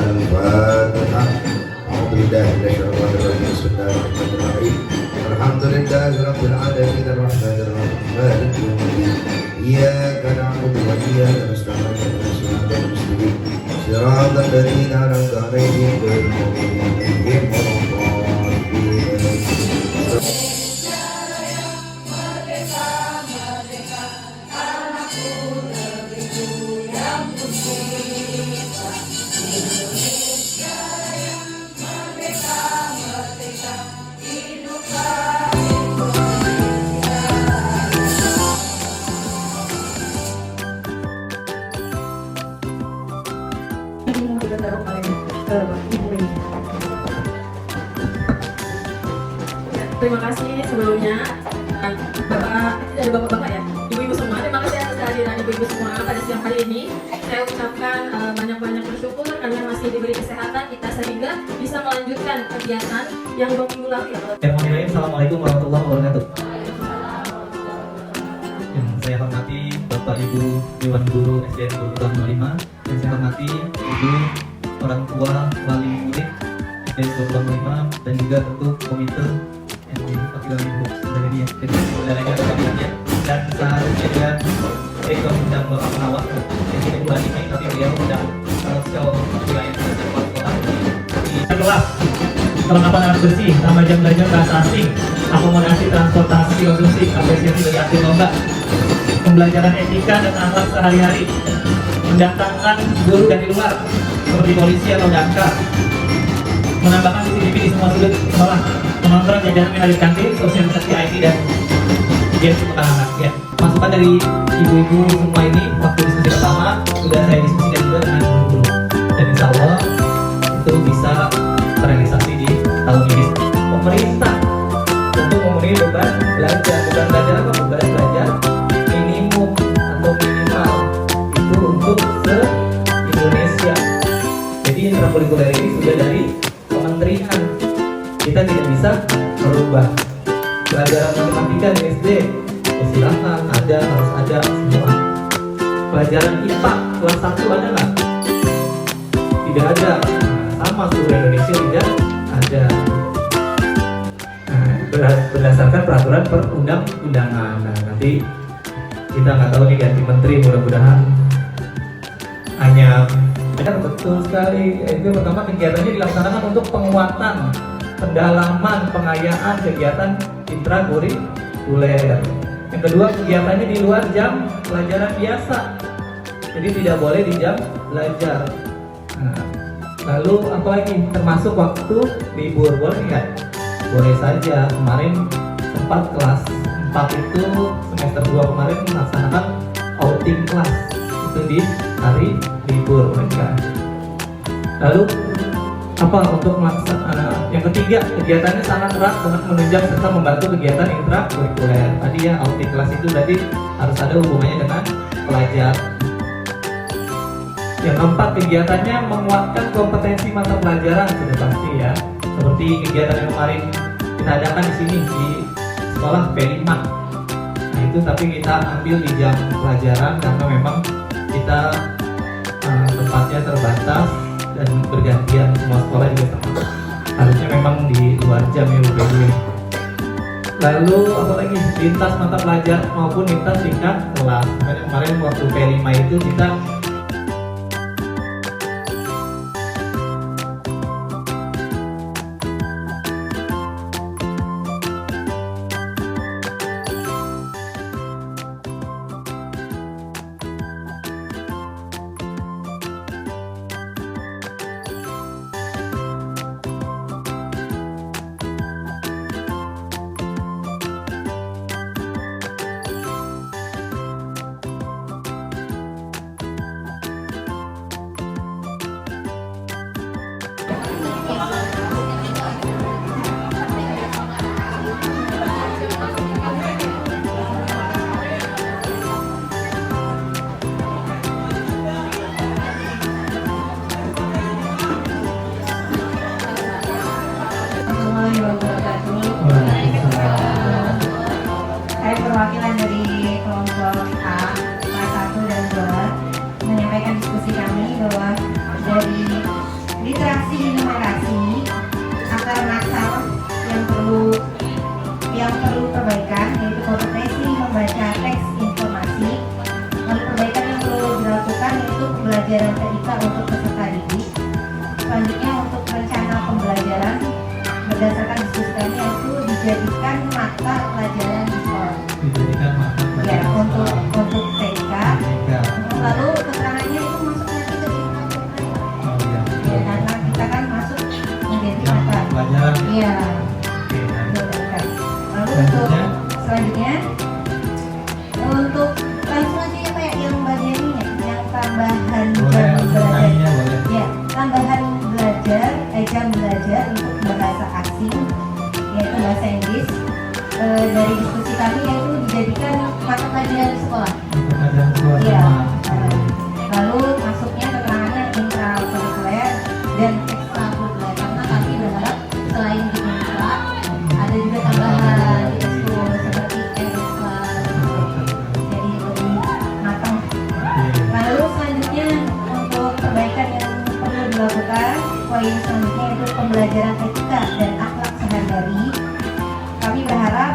Al-Fatihah. A'udzubillahi minasyaitonir rajim. Bismillahirrahmanirrahim. Alhamdulillahirabbil alamin arrahmanir rahim maliki yaumiddin. Iyyaka na'budu wa iyyaka nasta'in ihdinas siratal mustaqim. Siratal ladzina an'amta 'alaihim ghairil maghdubi 'alaihim waladdallin. Terima kasih sebelumnya dari bapak-bapak ya, ibu-ibu semua. Terima kasih atas kehadiran ibu-ibu semua pada siang hari ini. Saya ucapkan banyak-banyak bersyukur karena masih diberi kesehatan kita sehingga bisa melanjutkan kegiatan yang 2 minggu lalu ya. Assalamualaikum warahmatullahi wabarakatuh. Yang saya hormati Bapak Ibu Dewan Guru SDN 25, yang saya hormati Ibu orang tua wali murid SDN 25 dan juga tentu komite yang diwakili oleh Ibu Saudari yang jadi saudaranya rekan-rekannya, dan seharusnya juga saya juga undang Bapak Penawar yang tidak bulan ini tapi beliau undang show wilayah sekolah di kelas kelengkapan alat bersih, tambah jam belajar bahasa asing, akomodasi transportasi konsumsi, apresiasi bagi atlet lomba, pembelajaran etika dan akhlak sehari-hari, mendatangkan guru dari luar seperti polisi atau damkar, menambahkan CCTV di semua sudut sekolah, mengontrol jajaran mengalir kantin, sosialisasi IT dan game untuk anak-anak. Ya, masukan dari ibu-ibu semua ini waktu diskusi pertama sudah saya diskusikan juga dengan guru-guru, dan insya Allah itu bisa terrealisasi di tahun ini. Pemerintah untuk memenuhi beban belajar apa? Beban belajar minimum atau minimal itu untuk se-Indonesia. Jadi intrakurikuler ini sudah dari kementerian. Kita tidak bisa merubah. Pelajaran matematika di SD, silahkan ada, harus ada semua. Pelajaran IPA kelas 1 ada nggak? Tidak ada. Sama seluruh Indonesia tidak ada. Berdasarkan peraturan perundang-undangan. Nah, nanti kita nggak tahu nih ganti menteri, mudah-mudahan hanya betul sekali. Itu pertama, kegiatannya dilaksanakan untuk penguatan, pendalaman, pengayaan kegiatan intrakurikuler. Yang kedua, kegiatannya di luar jam pelajaran biasa, jadi tidak boleh di jam belajar. Nah, lalu apalagi termasuk waktu libur, boleh nggak? Boleh saja. Kemarin sempat kelas 4 itu semester 2 kemarin melaksanakan outing kelas itu di hari libur mereka. Lalu apa untuk yang ketiga, kegiatannya sangat erat dengan menunjang serta membantu kegiatan intrakurikuler. Tadi ya, outing kelas itu berarti harus ada hubungannya dengan pelajar. Yang keempat, kegiatannya menguatkan kompetensi mata pelajaran, sudah pasti ya. Seperti kegiatan yang kemarin kita adakan di sini di sekolah P5. Nah itu tapi kita ambil di jam pelajaran karena memang kita tempatnya terbatas dan bergantian, semua sekolah juga sama. Harusnya memang di luar jam ya Bu. Lalu apalagi lintas mata pelajaran maupun lintas tingkat kelas. Kemarin waktu P5 itu kita Saya perwakilan dari kelompok A, kelas 1 dan 2 menyampaikan diskusi kami bahwa dari selanjutnya untuk rencana pembelajaran berdasarkan diskusi kami yaitu dijadikan mata pelajaran di sekolah. Dijadikan mata Ya, pelajaran untuk sekolah. TK. Tiga. Lalu keterangannya itu masuk nanti ke intrakurikuler. Oh iya. Ya, karena kita kan masuk menjadi Yang mata. pelajaran. Iya. Oke. Nah, Lalu Selanjutnya? untuk selanjutnya untuk langsung aja ya Pak ya, yang bagian ini ya, yang tambahan boleh jam langsung belajar. tanya boleh. Ya, tambahan belajar, jam belajar untuk bahasa asing yaitu bahasa Inggris dari diskusi kami yaitu dijadikan mata pelajaran di sekolah. Pelajaran sekolah Iya. sama. Lalu masuknya keterangannya intrakurikuler dan ekstrakurikuler karena kami berharap selain di intra ada juga tambahan di ekskul seperti ekstra jadi lebih matang. Lalu selanjutnya untuk perbaikan yang perlu dilakukan poin selanjutnya itu pembelajaran etika dan akhlak sehari-hari. Kami berharap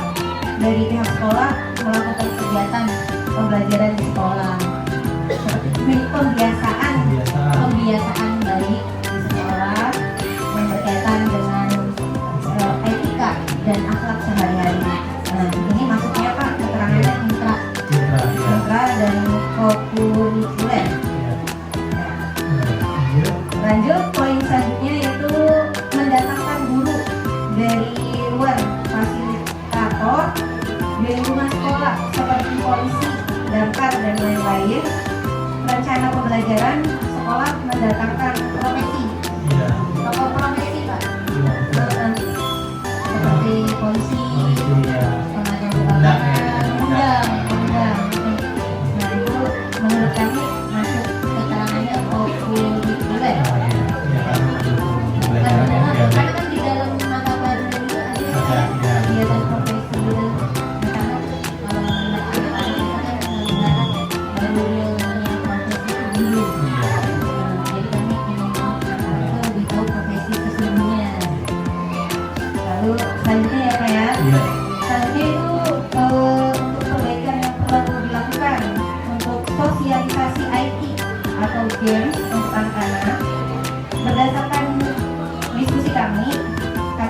dari pihak sekolah melakukan kegiatan pembelajaran di sekolah seperti pembiasaan baik di sekolah yang berkaitan dengan etika dan akhlak sehari-hari. Nah, ini maksudnya Pak keterangannya intra dan kokurikuler. Lanjut poin selanjutnya yaitu mendatangkan guru dari luar fasilitator di lingkungan sekolah seperti polisi, damkar dan lain-lain. Rencana pembelajaran sekolah mendatangkan profesi, tokoh profesi Pak. Seperti polisi, pemadam kebakaran, undang. Nah itu menurut kami masuk keterangannya kokurikuler. Karena kan di dalam mata pelajaran itu ada kegiatan profesi gitu. Nah, karena kalau melihat anak-anak kita kan melihat realnya profesi itu dulu. Jadi kami ingin anak-anak lebih tahu profesi sesungguhnya. Lalu selanjutnya ya Pak ya. Selanjutnya itu untuk perbaikan yang perlu dilakukan untuk sosialisasi IT atau games untuk anak-anak. Berdasarkan diskusi kami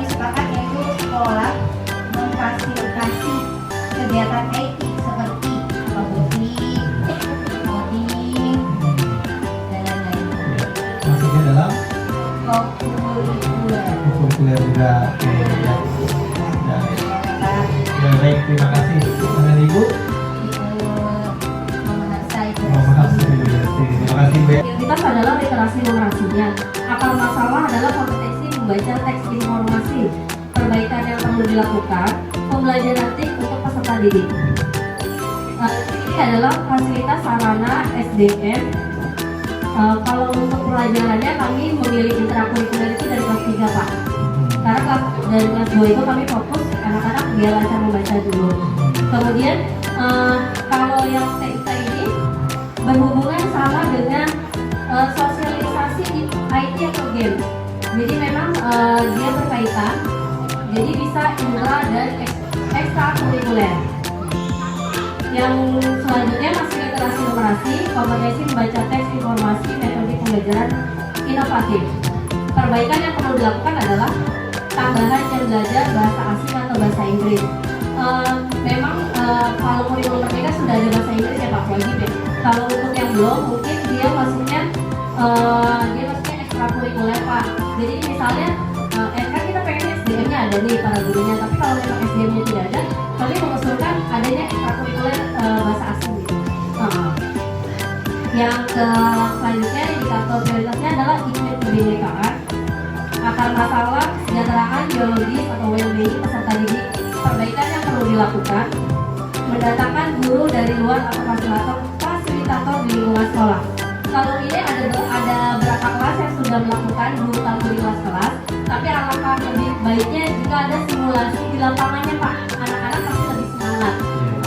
sepakat yaitu sekolah memfasilitasi kegiatan IT seperti robotik, coding, dan lain-lain. Masuknya dalam Kokurikuler. kurikuler juga. Oke, ya. Ya, baik, terima kasih. Dengan Ibu. Terima kasih, Bu. Prioritas adalah literasi numerasinya. Akar masalah adalah kompetensi membaca teks informasi. Perbaikan yang perlu dilakukan, pembelajaran TIK untuk peserta didik. Ini adalah fasilitas sarana SDM. Kalau untuk pelajarannya kami memilih intrakurikuler itu dari kelas 3 Pak. Karena dari kelas 2 itu kami fokus anak-anak biar lancar membaca dulu. Kemudian kalau yang TIK ini berhubungan sama dengan sosialisasi di IT atau games. Jadi memang dia berkaitan. Jadi bisa intra dan ekstrakurikuler. Yang selanjutnya masih literasi numerasi, kompetensi membaca teks informasi, metode pembelajaran inovatif. Perbaikan yang perlu dilakukan adalah tambahan jam belajar bahasa asing atau bahasa Inggris. Memang kalau kurikulum merdeka sudah ada bahasa Inggris ya Pak, wajib ya. Kalau untuk yang belum mungkin dia masuknya ekstrakurikuler Pak. Jadi misalnya kan kita pengen SDM-nya ada nih para gurunya, tapi kalau memang SDM-nya tidak ada, kami mengusulkan adanya ekstrakurikuler bahasa asing gitu. Yang selanjutnya indikator prioritasnya adalah iklim kebinekaan, akar masalah, kesejahteraan biologis atau well-being peserta didik. Perbaikan yang perlu dilakukan, mendatangkan guru dari luar atau fasilitator di lingkungan sekolah. Kalau ini ada berapa kelas yang sudah melakukan guru tamu di kelas-kelas, tapi alangkah lebih baiknya jika ada simulasi di lapangannya Pak. Anak-anak pasti lebih semangat.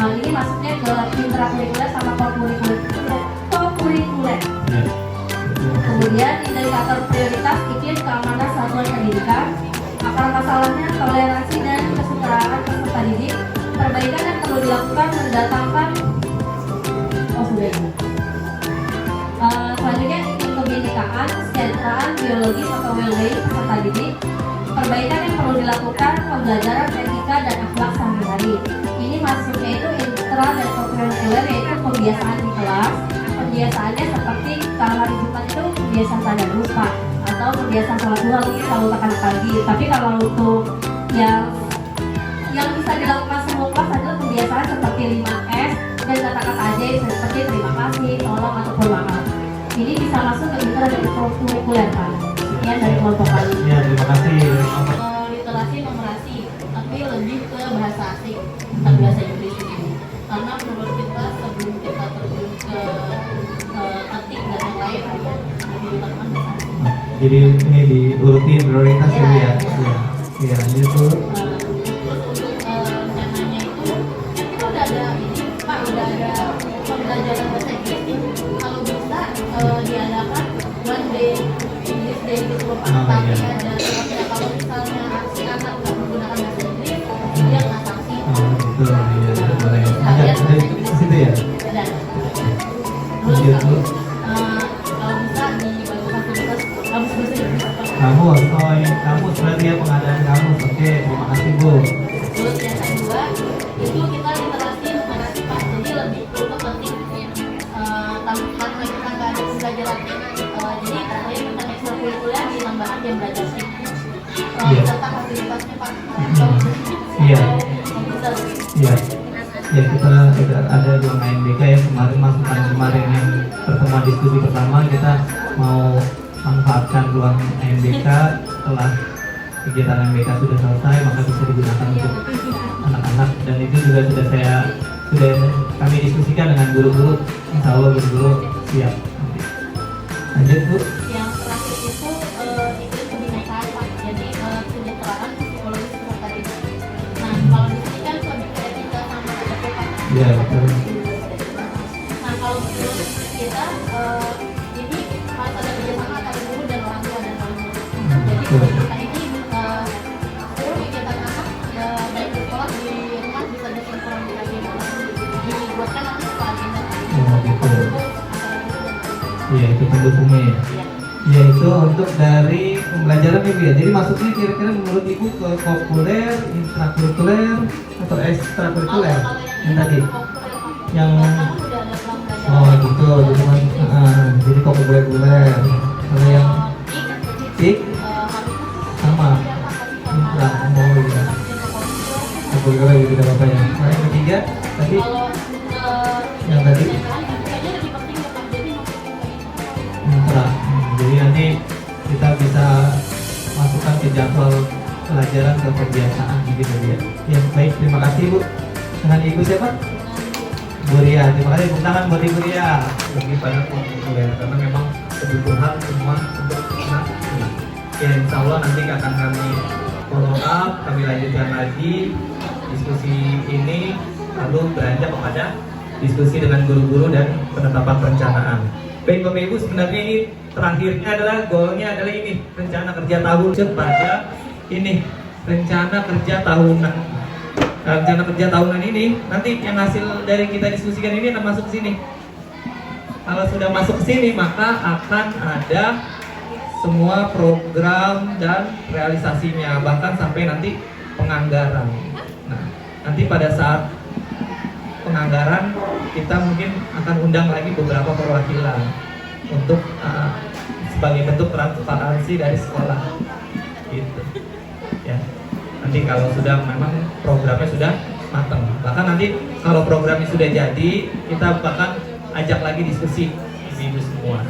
Ini masuknya ke intrakurikuler sama kokurikuler. Kemudian indikator prioritas iklim keamanan satuan pendidikan, akar masalahnya toleransi dan kesetaraan peserta didik. Perbaikan yang perlu dilakukan mendatangkan selanjutnya iklim kebinekaan, kesejahteraan biologis psikologis atau well-being peserta didik, perbaikan yang perlu dilakukan, pembelajaran etika dan akhlak sehari-hari. Ini maksudnya itu intra dan curricular, yaitu kebiasaan di kelas. Kebiasaannya seperti kalau hari Jumat itu kebiasaan sadar lupa atau kebiasaan sholat duha mungkin selalu tekan pagi. Tapi kalau untuk yang bisa dilakukan semua kelas adalah kebiasaan seperti 5S dan kata-kata ajaib seperti terima kasih, tolong ataupun maaf. Ini bisa masuk ke intra dan curricular Pak. Sekian dari kelompok kami. Ya, terima kasih. Literasi numerasi, tapi lebih ke bahasa asing, bukan bahasa Inggris ini. Karena menurut kita sebelum kita terjun ke ketik dan yang lain, lebih utamakan bahasa asing. Jadi ini diurutin prioritas ya, Bu ya. Iya, lanjut Bu. Terus untuk rencananya itu, kita udah ada ini, Pak, udah ada pembelajaran bahasa Inggris. Kalau bisa diadakan one day English day gitu Pak. Tapi iya. ada ya, kalau misalnya si anak nggak menggunakan bahasa Inggris, dia nggak sanksi. Gitu, iya, boleh. Ada di situ ya? Dan Lanjut Bu. kalau bisa di fasilitas kamus bahasa Inggris Pak. Kamus, kamus berarti ya pengadaan kamus. Oke, terima kasih Bu. Terus yang kedua itu kita literasi numerasi Pak. Jadi lebih ke ketik karena kita nggak ada pembelajaran jadi tadi tentang ekstrakurikuler ditambahkan jam belajar sih serta fasilitasnya Pak. Iya. Komputer. Iya. Ya kita ada ruang AMBK ya, kemarin masukan kemarin yang pertemuan diskusi pertama kita mau manfaatkan ruang AMBK. Setelah kegiatan AMBK sudah selesai maka bisa digunakan untuk anak-anak, dan itu juga sudah kami diskusikan dengan guru-guru. Insya Allah guru-guru siap. Lanjut Bu. Yang terakhir itu iklim kebinekaan Pak. Jadi kesejahteraan psikologis peserta didik. Nah kalau di sini kan lebih ke etika sama KTP Pak. Iya betul. Nah kalau menurut kita ini harus ada kerjasama antara guru dan orang tua dan orang tua. Jadi kita ini seluruh kegiatan anak baik di sekolah di rumah bisa disinkronkan dibuatkan nanti sekolah agenda. Oh gitu. Iya itu pendukungnya ya. Ya itu untuk dari pembelajaran Ibu ya. Jadi masuknya kira-kira menurut Ibu ke kurikuler, intrakurikuler atau ekstrakurikuler yang tadi? Yang oh gitu. Jadi jadi kurikuler. Kalau yang tik sama intra. Oh iya. Kurikuler juga tidak apa-apa ya. Nah yang ketiga tadi yang tadi intra. Jadi nanti kita bisa masukkan ke jadwal pelajaran ke kebiasaan gitu ya. Ya baik, terima kasih Bu. Dengan Ibu siapa? Bu Ria. Terima kasih, tepuk tangan buat Ibu Ria. Lebih banyak kurikuler karena memang kebutuhan semua untuk anak. Ya insya Allah nanti akan kami follow up, kami lanjutkan lagi diskusi ini, lalu beranjak kepada diskusi dengan guru-guru dan penetapan perencanaan. Baik Bapak Ibu, sebenarnya ini terakhirnya adalah goalnya adalah ini rencana kerja tahun pada ini rencana kerja tahunan. Nah, rencana kerja tahunan ini nanti yang hasil dari kita diskusikan ini akan masuk ke sini. Kalau sudah masuk ke sini maka akan ada semua program dan realisasinya, bahkan sampai nanti penganggaran. Nah, nanti pada saat penganggaran kita mungkin akan undang lagi beberapa perwakilan untuk sebagai bentuk transparansi dari sekolah gitu ya. Nanti kalau sudah memang programnya sudah matang, bahkan nanti kalau programnya sudah jadi kita bahkan ajak lagi diskusi ibu-ibu semua.